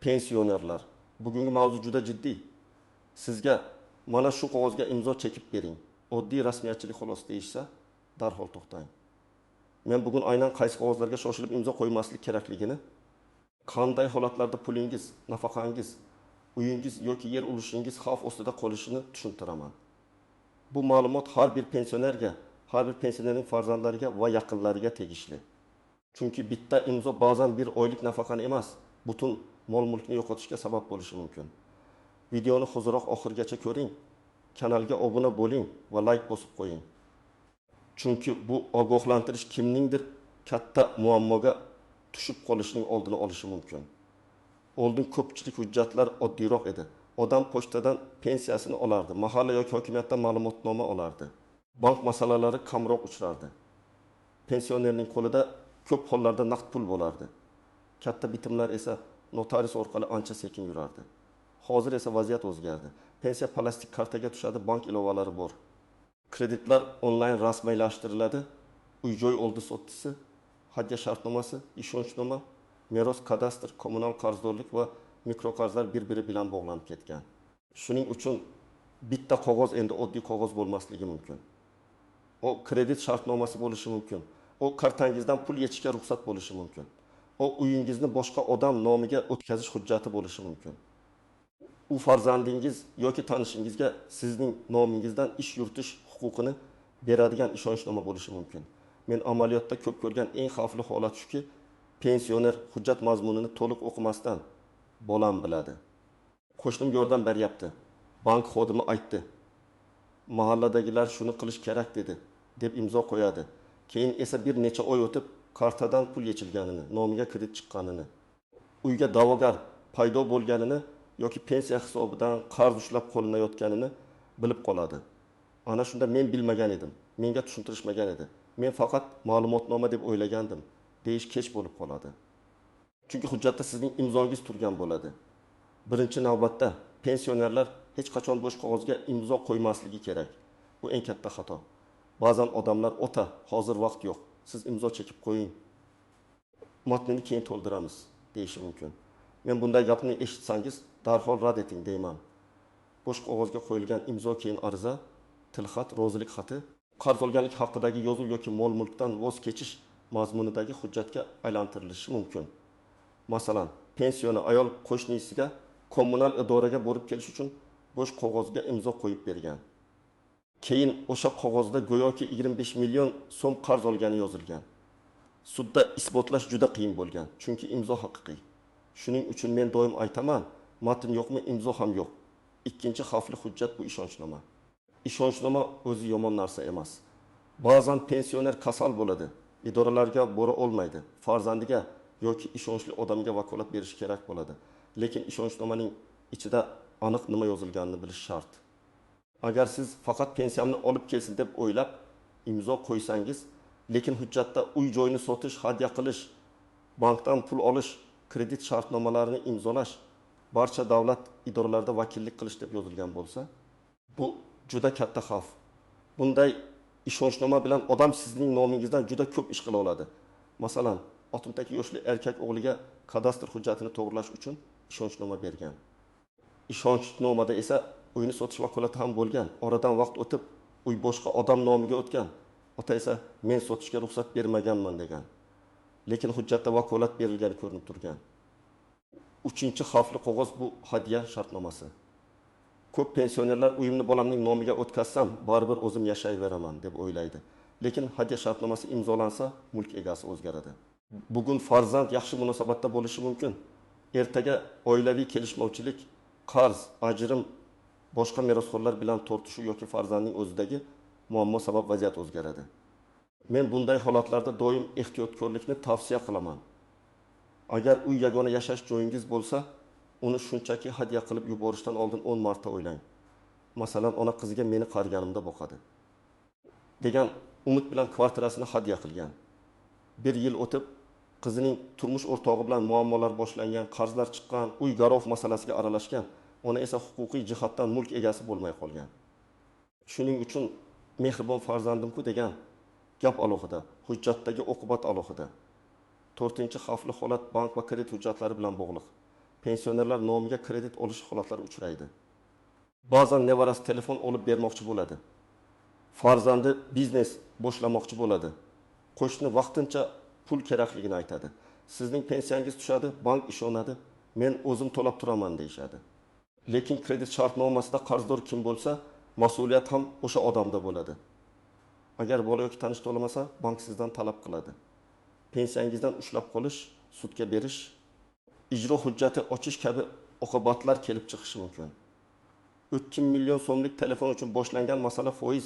pensionerlar. Bugungi mavzu juda jiddiy. Sizga mana shu qog'ozga imzo chekib bering. Oddiy rasmiyatchilik xolos deyishsa, darhol to'xtang. Men bugun aynan qaysi qog'ozlarga shoshilib imzo qo'ymaslik kerakligini, qanday holatlarda pulingiz, nafaqangiz, uyingiz yoki yer ulushingiz xavf ostida qolishini tushuntiraman. Bu ma'lumot har bir pensionerga, har bir pensionerning farzandlariga va yaqinlariga tegishli. Chunki bitta imzo ba'zan bir oylik nafaqani emas, butun mol-mulkni yo'qotishga sabab bo'lishi mumkin. Videoni hozirroq oxirigacha ko'ring, kanalga obuna bo'ling va like bosib qo'ying. Chunki bu ogohlantirish kimningdir katta muammoga tushib qolishining oldini olishi mumkin. Oldin ko'pchilik hujjatlar oddiyroq edi. Odam pochtadan pensiyasini olardi, mahalla yoki hokimiyatdan ma'lumotnoma olardi. Bank masalalari kamroq uchrardi. Pensionerning qo'lida ko'p hollarda naqd pul bo'lardi. Katta bitimlar esa notarius orqali ancha sekin yurardi. Hozir esa vaziyat o'zgardi. Pensiya plastik kartaga tushadi, bank ilovalari bor. Kreditlar onlayn rasmiylashtiriladi. Uy-joy oldi sottisi, hadya shartnomasi, ishonchnoma, meros, kadastr, kommunal qarzdorlik va mikroqarzlar bir-biri bilan bog'lanib ketgan. Shuning uchun bitta qog'oz endi oddiy qog'oz bo'lmasligi mumkin. O kredit shartnomasi bo'lishi mumkin. O kartangizdan pul yechishga ruxsat bo'lishi mumkin. O uyingizni boshqa odam nomiga o'tkazish hujjati bo'lishi mumkin. U farzandingiz yoki tanishingizga sizning nomingizdan ish yuritish huquqini beradigan ishonchnoma bo'lishi mumkin. Men amaliyotda ko'p ko'rgan eng xavfli holat shuki, pensioner hujjat mazmunini to'liq o'qimasdan bolam biladi. Qo'shnim yordam beryapti. Bank xodimi aytdi. Mahalladagilar shuni qilish kerak dedi, deb imzo qo'yadi. Keyin esa bir necha oy o'tib kartadan pul yechilganini, nomiga kredit chiqqanini, uyga da'vogar paydo bo'lganini yoki pensiya hisobidan qarz ushlab qo'linayotganini bilib qoladi. Ana shunda men bilmagan edim, menga tushuntirishmagan edi. Men faqat ma'lumotnoma deb o'ylagandim, deyish kech bo'lib qoladi. Chunki hujjatda sizning imzongiz turgan bo'ladi. Birinchi navbatda pensionerlar hech qachon bo'sh qog'ozga imzo qo'ymasligi kerak. Bu eng katta xato. Ba'zan odamlar "Ota, hozir vaqt yo'q. Siz imzo chekib qo'ying. Matnini keyin to'ldiramiz" deyishi mumkin. Men bunday gapni eshitsangiz, darhol rad eting deyman. Bo'sh qog'ozga qo'yilgan imzo keyin ariza, tilxat, rozilik xati, qarz olganlik haqidagi yozuv yoki mol-mulkdan voz kechish mazmunidagi hujjatga aylantirilishi mumkin. Masalan, pensioni ayol qo'shnisiga kommunal idoraga borib kelish uchun bo'sh qog'ozga imzo qo'yib bergan. Keyin o'sha qog'ozda go'yoki 25 million so'm qarz olgani yozilgan. Sudda isbotlash juda qiyin bo'lgan, chunki imzo haqiqiy. Shuning uchun men doim aytaman, matn yo'qmi, imzo ham yo'q. Ikkinchi xavfli hujjat bu ishonchnoma. Ishonchnoma o'zi yomon narsa emas. Ba'zan pensioner kasal bo'ladi, idoralarga bora olmaydi, farzandiga yoki ishonchli odamga vakolat berish kerak bo'ladi. Lekin ishonchnomaning ichida aniq nima yozilganini bilish shart. Agar siz faqat pensiyamni olib kelsin deb o'ylab imzo qo'ysangiz, lekin hujjatda uy-joyni sotish, hadya qilish, bankdan pul olish, kredit shartnomalarini imzolash, barcha davlat idoralarida vakillik qilish deb yozilgan bo'lsa, bu juda katta xavf. Bunday ishonchnoma bilan odam sizning nomingizdan juda ko'p ish qila oladi. Masalan, 62 yoshli erkak o'g'liga kadastr hujjatini to'g'rilash uchun ishonchnoma bergan. Ishonchnomada esa uyni sotish vakolati ham bo'lgan. Oradan vaqt o'tib, uy boshqa odam nomiga o'tgan. Ota esa men sotishga ruxsat bermaganman degan. Lekin hujjatda vakolat berilgani ko'rinib turgan. Uchinchi xavfli qog'oz bu hadya shartnomasi. Ko'p pensionerlar uyimni bolamning nomiga o'tkazsam, baribir o'zim yashayveraman deb o'ylaydi. Lekin hadya shartnomasi imzolansa, mulk egasi o'zgaradi. Bugun farzand yaxshi munosabatda bo'lishi mumkin. Ertaga oilaviy kelishmovchilik, qarz, ajrim, boshqa merosxo'rlar bilan tortishuv yoki farzandning o'zidagi muammo sabab vaziyat o'zgaradi. Men bunday holatlarda doim ehtiyotkorlikni tavsiya qilaman. Agar uy yagona yashash joyingiz bo'lsa, uni shunchaki hadya qilib yuborishdan oldin 10 marta o'ylang. Masalan, ona qiziga meni qarganimda boqadi degan umid bilan kvartirasini hadya qilgan. Bir yil o'tib, qizining turmush o'rtog'i bilan muammolar boshlangan, qarzlar chiqqan, uy garov masalasiga aralashgan, ona esa huquqiy jihatdan mulk egasi bo'lmay qolgan. Shuning uchun mehribon farzandim-ku degan gap alohida, hujjatdagi oqibat alohida. 4-xavfli holat bank va kredit hujjatlari bilan bog'liq. pensionerlar nomiga kredit olish holatlari uchraydi. Ba'zan nevarasi telefon olib bermoqchi bo'ladi. Farzandi biznes boshlamoqchi bo'ladi. Qo'shni vaqtincha pul kerakligini aytadi. Sizning pensiyangiz tushadi, bank ishonadi. Men o'zim to'lab turaman deyshadi. Lekin kredit shartnomasida qarzdor kim bo'lsa, mas'uliyat ham o'sha odamda bo'ladi. Agar bola yoki tanish to'lamasa, bank sizdan talab qiladi. Pensiyangizdan ushlab qolish, sudga berish, ijro hujjati ochish kabi oqibatlar kelib chiqishi mumkin. 2 million so'mlik telefon uchun boshlangan masala foiz,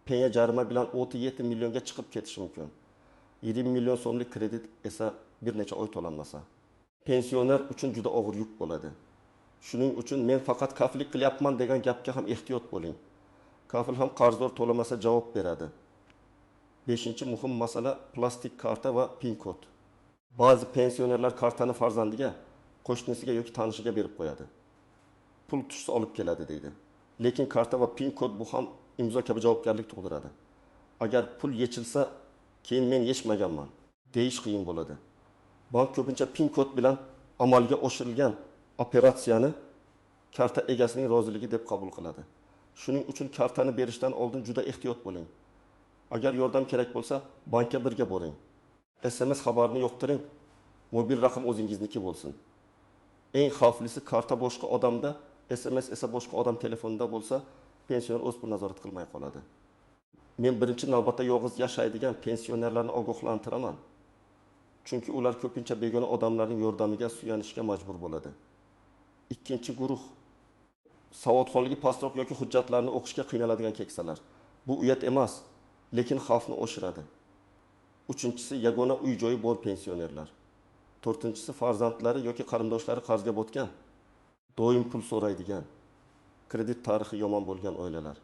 penya jarima bilan 37 millionga chiqib ketishi mumkin. 20 million so'mlik kredit esa bir necha oy to'lanmasa, pensioner uchun juda og'ir yuk bo'ladi. Shuning uchun men faqat kafillik qilyapman degan gapga ham ehtiyot bo'ling. Kafil ham qarzdor to'lamasa javob beradi. 5-chi muhim masala plastik karta va pin kod. Ba'zi pensionerlar kartani farzandiga, qo'shnisiga yoki tanishiga berib qo'yadi. Pul tushsa olib keladi deydi. Lekin karta va pin kod bu ham imzo kabi javobgarlik tug'diradi. Agar pul yechilsa, keyin men yechmaganman deyish qiyin bo'ladi. Bank ko'pincha pin kod bilan amalga oshirilgan operatsiyani karta egasining roziligi deb qabul qiladi. Shuning uchun kartani berishdan oldin juda ehtiyot bo'ling. Agar yordam kerak bo'lsa, bankka birga boring. SMS xabarini yo'qtiring. Mobil raqam o'zingizniki bo'lsin. Eng xavflisi karta boshqa odamda, SMS esa boshqa odam telefonida bo'lsa, pensioner o'z pul nazorat qilmay qoladi. Men birinchi navbatda yolg'iz yashaydigan pensionerlarni ogohlantiraman. Chunki ular ko'pincha begona odamlarning yordamiga suyanishga majbur bo'ladi. Ikkinchi guruh savodxonligi pastroq yoki hujjatlarni o'qishga qiynaladigan keksalar. Bu uyat emas, lekin xavfni oshiradi. Uchinchisi yagona uy joyi bor pensionerlar. To'rtinchisi farzandlari yoki qarindoshlari qarzga botgan, doim pul so'raydigan, kredit tarixi yomon bo'lgan oilalar.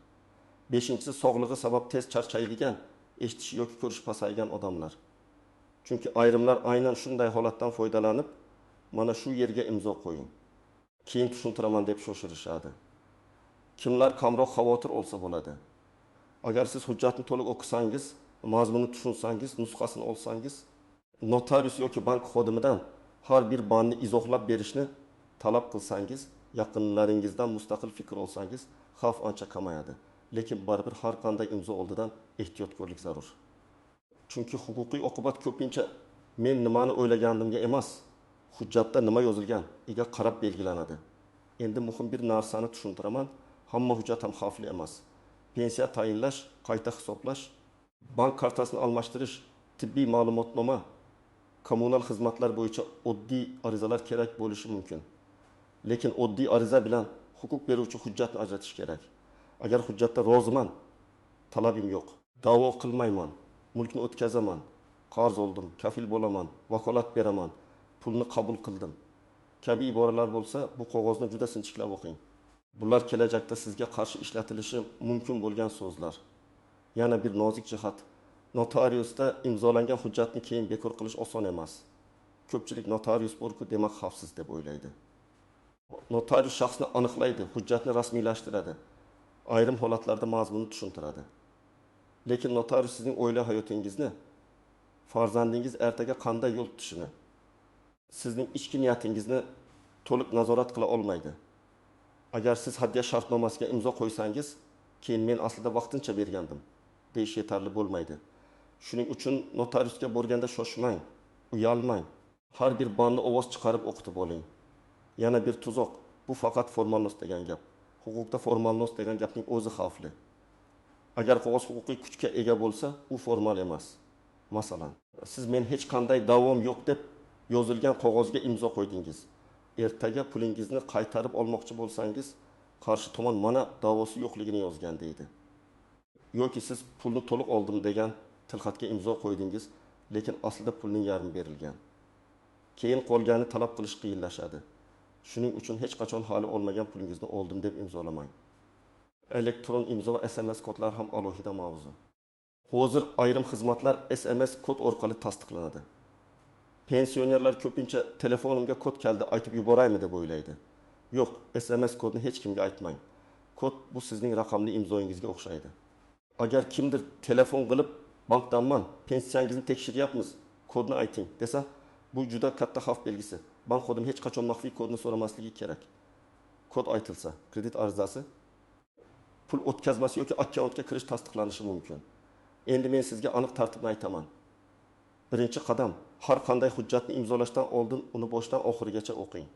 Beshinchisi sog'lig'i sabab tez charchaydigan, eshitishi yoki ko'rishi pasaygan odamlar. Chunki ayrimlar aynan shunday holatdan foydalanib, mana shu yerga imzo qo'ying, keyin tushuntiraman deb shoshirishadi. Kimlar kamroq xavotir olsa bo'ladi. Agar siz hujjatni to'liq o'qisangiz, mazmunini tushunsangiz, nusxasini olsangiz, notarius yoki bank xodimidan har bir bandni izohlab berishni talab qilsangiz, yaqinlaringizdan mustaqil fikr olsangiz, xavf ancha kamayadi. Lekin baribir har qanday imzo oldidan ehtiyotkorlik zarur. Chunki huquqiy oqibat ko'pincha men nimani o'ylaganimga emas, hujjatda nima yozilgan, ega qarab belgilanadi. Endi muhim bir narsani tushuntiraman, hamma hujjat ham xavfli emas. Pensiya tayinlash, qayta hisoblash, bank kartasini almashtirish, tibbiy ma'lumotnoma, kommunal xizmatlar bo'yicha oddiy arizalar kerak bo'lishi mumkin. Lekin oddiy ariza bilan huquq beruvchi hujjatni ajratish kerak. Agar hujjatda roziman, talabim yo'q, da'vo qilmayman, mulkni o'tkazaman, qarz oldim, kafil bo'laman, vakolat beraman, pulni qabul qildim kabi iboralar bo'lsa, bu qog'ozni juda sinchiklab o'qing. Bular kelajakda sizga qarshi ishlatilishi mumkin bo'lgan so'zlar. Yana bir nozik jihat, notariusda imzolangan hujjatni keyin bekor qilish oson emas. Ko'pchilik notarius bor-ku, demak xavfsiz deb o'ylaydi. Notarius shaxsni aniqlaydi, hujjatni rasmiylashtiradi. Ayrim holatlarda mazmunni tushuntiradi. Lekin notarius sizning oila hayotingizni, farzandingiz ertaga qanday yo'l tutishini, sizning ichki niyatingizni to'liq nazorat qila olmaydi. Agar siz hadya shartnomasiga imzo qo'ysangiz, keyin men aslida vaqtincha bergandim deyish yetarli bo'lmaydi. Shuning uchun notariusga borganda shoshmang, uyalmang. Har bir bandni ovoz chiqarib o'qitib oling. Yana bir tuzoq, bu faqat formalnost degan gap. Huquqda formalnost degan gapning o'zi xavfli. Agar qog'oz huquqiy kuchga ega bo'lsa, u formal emas. Masalan, siz men hech qanday davom yo'q deb yozilgan qog'ozga imzo qo'ydingiz. Ertaga pulingizni qaytarib olmoqchi bo'lsangiz, qarshi tomon mana da'vosi yo'qligini yozgan deydi. Yoki siz pulni to'liq oldim degan tilxatga imzo qo'ydingiz, lekin aslida pulning yarmi berilgan. Keyin qolgani talab qilish qiyinlashadi. Shuning uchun hech qachon hali olmagan pulingizni oldim deb imzolamang. Elektron imzo va SMS kodlar ham alohida mavzu. Hozir ayrim xizmatlar SMS kod orqali tasdiqlanadi. Pensionerlar ko'pincha telefonimga kod keldi, aytib yuboraymi deb o'ylaydi. Yo'q, SMS kodni hech kimga aytmang. Kod bu sizning raqamli imzoingizga o'xshaydi. Agar kimdir telefon qilib, bankdanman, pensiyangizni tekshiryapmiz, kodni ayting desa, bu juda katta xavf belgisi. bank xodim hech qachon maxfiy kodni so'ramasligi kerak. Kod aytilsa, kredit arizasi pul o'tkazmasi yoki akkauntga kirish tasdiqlanishi mumkin. Endi men sizga aniq tartibni aytaman. Birinchi qadam, har qanday hujjatni imzolashdan oldin uni boshdan oxirigacha o'qing.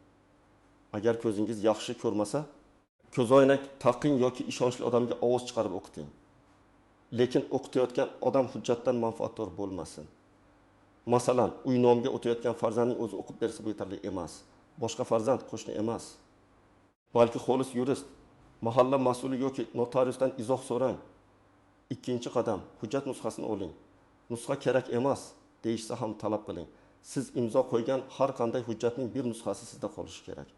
Agar ko'zingiz yaxshi ko'rmasa, ko'zoynak taqing yoki ishonchli odamga ovoz chiqarib o'qiting. Lekin o'qitayotgan odam hujjatdan manfaatdor bo'lmasin. Masalan, uy nomiga o'tayotgan farzandning o'zi o'qib bersa bu yetarli emas. Boshqa farzand qo'shni emas. Balki xolis yurist, mahalla mas'uli yoki notariusdan izoh so'rang. Ikkinchi qadam, hujjat nusxasini oling. Nusxa kerak emas deyishsa ham talab qiling. Siz imzo qo'ygan har qanday hujjatning bir nusxasi sizda qolishi kerak.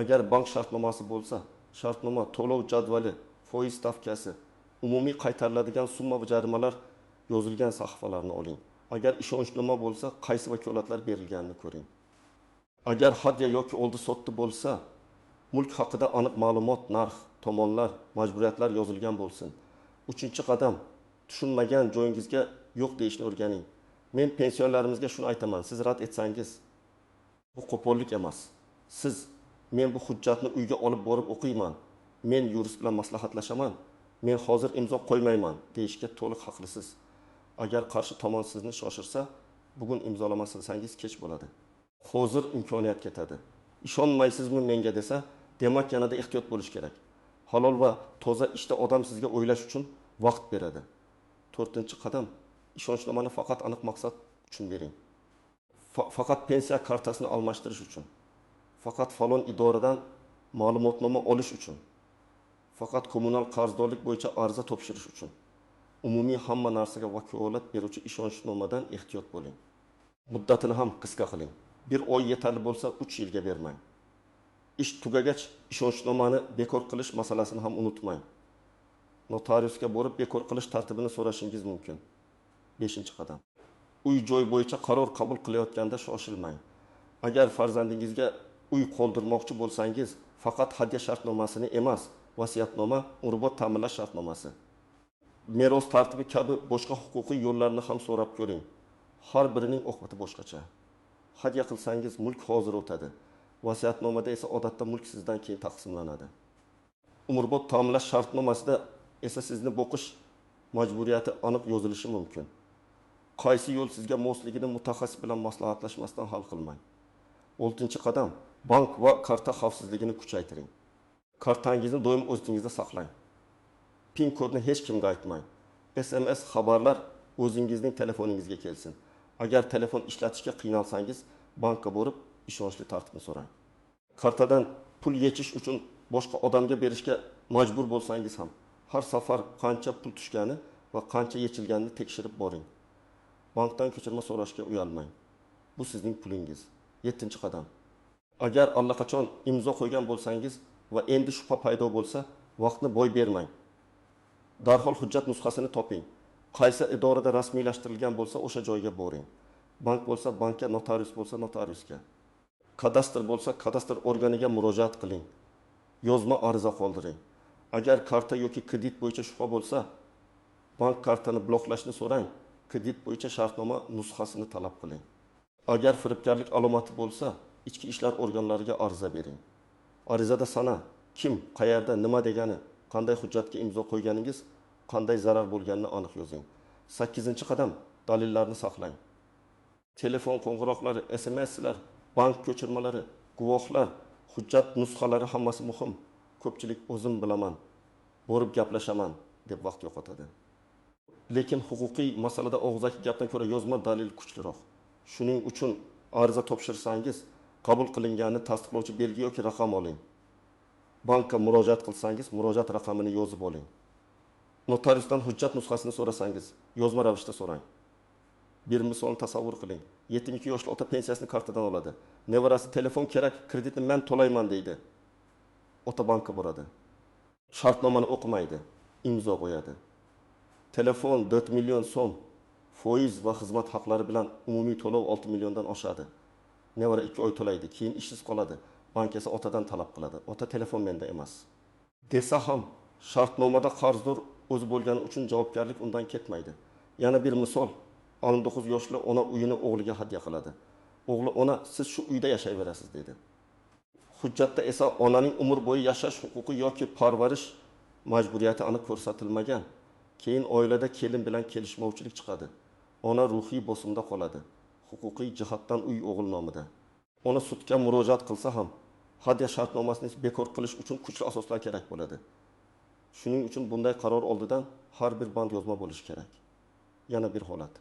Agar bank shartnomasi bo'lsa, shartnoma, to'lov jadvali, foiz stavkasi, umumiy qaytariladigan summa va jarimalar yozilgan sahifalarni oling. Agar ishonchnoma bo'lsa, qaysi vakolatlar berilganini ko'ring. Agar hadya yoki oldi sotdi bo'lsa, mulk haqida aniq ma'lumot, narx, tomonlar, majburiyatlar yozilgan bo'lsin. Uchinchi qadam, tushunmagan joyingizga yo'q deyishni o'rganing. Men pensionerlarimizga shuni aytaman, siz rad etsangiz, bu qo'pollik emas. Siz, men bu hujjatni uyga olib borib o'qiyman, men yurist bilan maslahatlashaman, men hozir imzo qo'ymayman deyishga to'liq haqlisiz. Agar qarshi tomon sizni shoshirsa, bugun imzolamasangiz kech bo'ladi. Hozir imkoniyat ketadi. Ishonmaysizmi menga desa, demak yanada ehtiyot bo'lish kerak. Halol va toza ishda odam sizga o'ylash uchun vaqt beradi. 4-qadam, ishonchnomani faqat aniq maqsad uchun bering. Faqat pensiya kartasini almashtirish uchun. Faqat falon idoradan ma'lumotnoma olish uchun. Faqat kommunal qarzdorlik bo'yicha ariza topshirish uchun. Umumiy hamma narsaga vakolat beruvchi ishonchnomadan ehtiyot bo'ling. Muddatini ham qisqa qiling. 1 oy yetarli bo'lsa 3 yilga bermang. Ish tugagach ishonchnomani bekor qilish masalasini ham unutmang. Notariusga borib bekor qilish tartibini so'rashingiz mumkin. 5-qadam. Uy-joy bo'yicha qaror qabul qilayotganda shoshilmang. Agar farzandingizga uy qoldirmoqchi bo'lsangiz, faqat hadya shartnomasini emas, vasiyatnoma, umrbod ta'minlash shartnomasi, meros tartibi kabi boshqa huquqiy yo'llarni ham so'rab ko'ring. Har birining oqibati boshqacha. Hadya qilsangiz mulk hozir o'tadi. Vasiyatnomada esa odatda mulk sizdan keyin taqsimlanadi. Umrbod ta'minlash shartnomasida esa sizni boqish majburiyati aniq yozilishi mumkin. Qaysi yo'l sizga mosligini mutaxassis bilan maslahatlashmasdan hal qilmang. 6-qadam, bank va karta xavfsizligini kuchaytiring. Kartangizni doim o'zingizda saqlang. PIN kodni hech kimga aytmang. SMS xabarlar o'zingizning telefoningizga kelsin. Agar telefon ishlatishga qiynalsangiz, bankka borib ishonchli tartibni so'rang. Kartadan pul yechish uchun boshqa odamga berishga majbur bo'lsangiz ham, har safar qancha pul tushgani va qancha yechilganini tekshirib boring. Bankdan ko'chirma so'rashga uyalmang. Bu sizning pulingiz. 7-qadam. Agar allaqachon imzo qo'ygan bo'lsangiz va endi shubha paydo bo'lsa, vaqtni boy bermang. Darhol hujjat nusxasini toping. Qaysi idorada rasmiylashtirilgan bo'lsa, o'sha joyga boring. Bank bo'lsa bankka, notarius bo'lsa notariusga. Kadastr bo'lsa kadastr organiga murojaat qiling. Yozma ariza qoldiring. Agar karta yoki kredit bo'yicha shubha bo'lsa, bank kartani bloklashni so'rang. Kredit bo'yicha shartnoma nusxasini talab qiling. Agar firibgarlik alomati bo'lsa, ichki ishlar organlariga ariza bering. Arizada sana, kim, qayerda, nima degani, qanday hujjatga imzo qo'yganingiz, qanday zarar bo'lganini aniq yozing. 8-qadam, dalillarni saqlang. Telefon qo'ng'iroqlari, SMS'lar, bank ko'chirmalari, guvohlar, hujjat nusxalari hammasi muhim. Ko'pchilik o'zim bilaman, borib gaplashaman deb vaqt yo'qotadi. Lekin huquqiy masalada og'zaki gapdan ko'ra yozma dalil kuchliroq. Shuning uchun ariza topshirsangiz, qabul qilinganini tasdiqlovchi belgi yoki raqam oling. Bankka murojaat qilsangiz, murojaat raqamini yozib oling. Notariusdan hujjat nusxasini so'rasangiz, yozma ravishda so'rang. Bir misolni tasavvur qiling. 72 yoshli ota pensiyasini kartadan oladi. Nevarasi telefon kerak, kreditni men to'layman deydi. Ota bankka boradi. Shartnomani o'qimaydi, imzo qo'yadi. Telefon 4 million so'm, foiz va xizmat haqlari bilan umumiy to'lov 6 milliondan oshadi. Nevara 2 oy to'laydi, keyin ishsiz qoladi. Bank esa otadan talab qiladi. Ota telefon menda emas. Desa ham, shartnomada qarzdor o'zi bo'lgani uchun javobgarlik undan ketmaydi. Yana bir misol, 19 yoshli ona uyini o'g'liga hadya qiladi. O'g'li ona siz shu uyda yashayverasiz dedi. Hujjatda esa onaning umr bo'yi yashash huquqi yoki parvarish majburiyati aniq ko'rsatilmagan. Keyin oilada kelin bilan kelishmovchilik chiqadi. Ona ruhiy bosimda qoladi. Huquqiy jihatdan uy o'g'il nomida. Ona sudga murojaat qilsa ham hadya shartnomasini bekor qilish uchun kuchli asoslar kerak bo'ladi. Shuning uchun bunday qaror oldidan har bir band yozma bo'lishi kerak. Yana bir holat.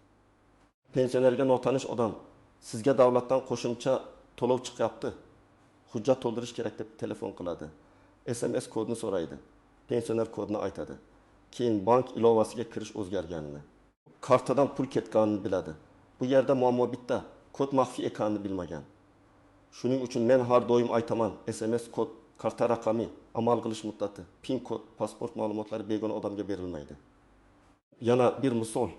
Pensionerga notanish odam sizga davlatdan qo'shimcha to'lov chiqyapti. Hujjat to'ldirish kerak deb telefon qiladi. SMS kodini so'raydi. Pensioner kodini aytadi. Keyin bank ilovasiga kirish o'zgarganini, kartadan pul ketganini biladi. Bu yerda muammo bitta, kod maxfiy ekanini bilmagan. Shuning uchun men har doim aytaman, SMS kod, karta raqami, amal qilish muddati, PIN kod, pasport ma'lumotlari begona odamga berilmaydi. Yana bir misol.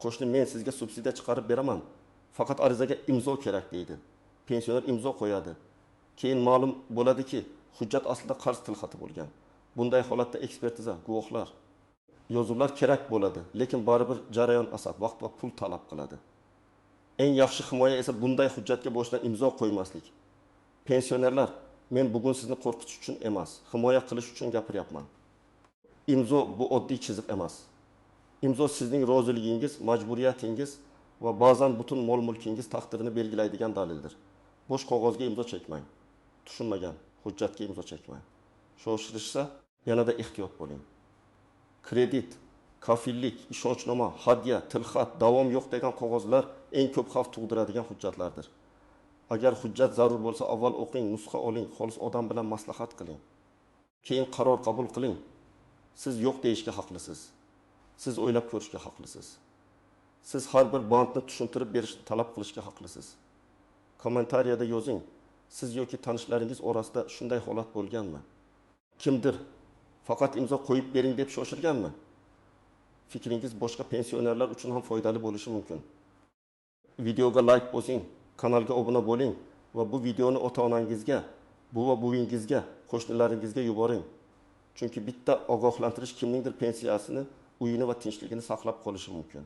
Qo'shni men sizga subsidiya chiqarib beraman, faqat arizaga imzo kerak deydi. Pensioner imzo qo'yadi. Keyin ma'lum bo'ladiki, hujjat aslida qarz tilxati bo'lgan. Bunday holatda ekspertiza, guvohlar, yozuvlar kerak bo'ladi, lekin baribir jarayon asab, vaqt va pul talab qiladi. Eng yaxshi himoya esa bunday hujjatga boshdan imzo qo'ymaslik. Pensionerlar, men bugun sizni qo'rqitish uchun emas, himoya qilish uchun gapiryapman. Imzo bu oddiy chiziq emas. Imzo sizning roziligingiz, majburiyatingiz va ba'zan butun mol-mulkingiz taqdirini belgilaydigan dalildir. Bo'sh qog'ozga imzo chekmang. Tushunmagan hujjatga imzo chekmang. Shoshilishsa yanada ehtiyot bo'ling. Kredit, kafillik, ishonchnoma, hadya, tilxat, davom yo'q degan qog'ozlar eng ko'p xavf tug'diradigan hujjatlardir. Agar hujjat zarur bo'lsa, avval o'qing, nusxa oling, xolis odam bilan maslahat qiling. Keyin qaror qabul qiling. Siz yo'q deyishga haqlisiz. Siz o'ylab ko'rishga haqlisiz. Siz har bir bandni tushuntirib berishni talab qilishga haqlisiz. Kommentariyada yozing. Siz yoki tanishlaringiz orasida shunday holat bo'lganmi? Kimdir faqat imzo qo'yib bering deb shoshirganmi? Fikringiz boshqa pensionerlar uchun ham foydali bo'lishi mumkin. Videoga like bosing, kanalga obuna bo'ling va bu videoni ota-onangizga, buva buvingizga, qo'shnilaringizga yuboring. Chunki bitta ogohlantirish kimningdir pensiyasini, uyini va tinchligini saqlab qolishi mumkin.